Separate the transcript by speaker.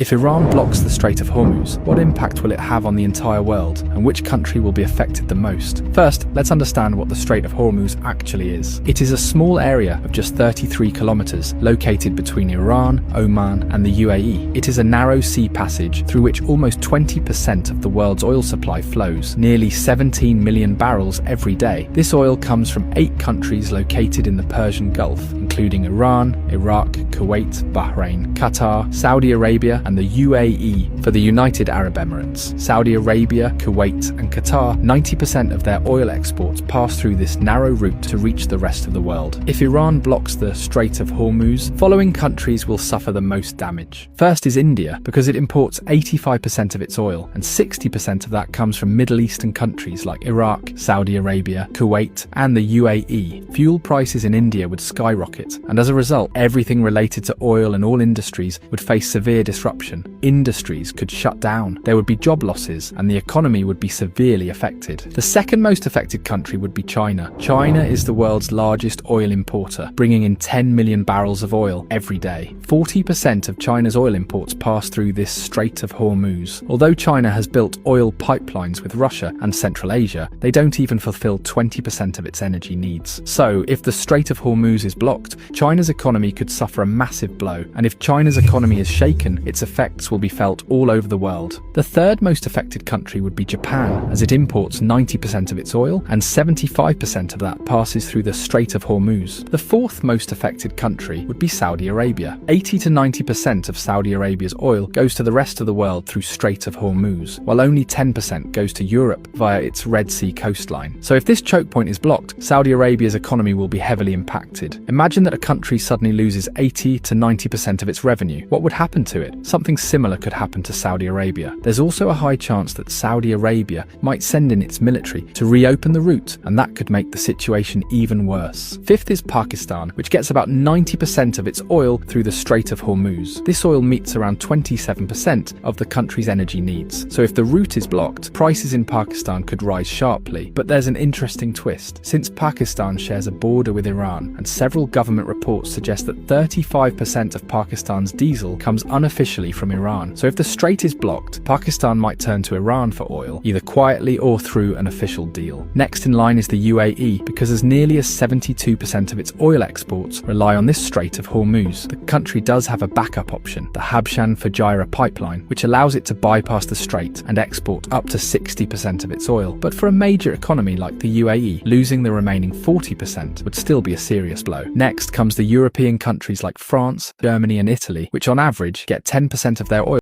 Speaker 1: If Iran blocks the Strait of Hormuz, what impact will it have on the entire world, and which country will be affected the most? First, let's understand what the Strait of Hormuz actually is. It is a small area of just 33 kilometers located between Iran, Oman, and the UAE. It is a narrow sea passage through which almost 20% of the world's oil supply flows, nearly 17 million barrels every day. This oil comes from 8 countries located in the Persian Gulf, including Iran, Iraq, Kuwait, Bahrain, Qatar, Saudi Arabia, and the UAE for the United Arab Emirates. Saudi Arabia, Kuwait, and Qatar, 90% of their oil exports pass through this narrow route to reach the rest of the world. If Iran blocks the Strait of Hormuz, following countries will suffer the most damage. First is India, because it imports 85% of its oil, and 60% of that comes from Middle Eastern countries like Iraq, Saudi Arabia, Kuwait, and the UAE. Fuel prices in India would skyrocket, and as a result, everything related to oil and all industries would face severe disruption. Industries could shut down, there would be job losses, and the economy would be severely affected. The second most affected country would be China. China is the world's largest oil importer, bringing in 10 million barrels of oil every day. 40% of China's oil imports pass through this Strait of Hormuz. Although China has built oil pipelines with Russia and Central Asia, they don't even fulfill 20% of its energy needs. So, if the Strait of Hormuz is blocked, China's economy could suffer a massive blow, and if China's economy is shaken, its effects will be felt all over the world. The third most affected country would be Japan, as it imports 90% of its oil, and 75% of that passes through the Strait of Hormuz. The fourth most affected country would be Saudi Arabia. 80 to 90% of Saudi Arabia's oil goes to the rest of the world through Strait of Hormuz, while only 10% goes to Europe via its Red Sea coastline. So if this choke point is blocked, Saudi Arabia's economy will be heavily impacted. Imagine that a country suddenly loses 80 to 90% of its revenue. What would happen to it? Something similar could happen to Saudi Arabia. There's also a high chance that Saudi Arabia might send in its military to reopen the route, and that could make the situation even worse. Fifth is Pakistan, which gets about 90% of its oil through the Strait of Hormuz. This oil meets around 27% of the country's energy needs. So if the route is blocked, prices in Pakistan could rise sharply. But there's an interesting twist. Since Pakistan shares a border with Iran, and several government reports suggest that 35% of Pakistan's diesel comes unofficially from Iran. So if the strait is blocked, Pakistan might turn to Iran for oil, either quietly or through an official deal. Next in line is the UAE, because as nearly as 72% of its oil exports rely on this Strait of Hormuz. The country does have a backup option, the Habshan-Fujairah pipeline, which allows it to bypass the strait and export up to 60% of its oil. But for a major economy like the UAE, losing the remaining 40% would still be a serious blow. Next comes the European countries like France, Germany, and Italy, which on average get 10% of their oil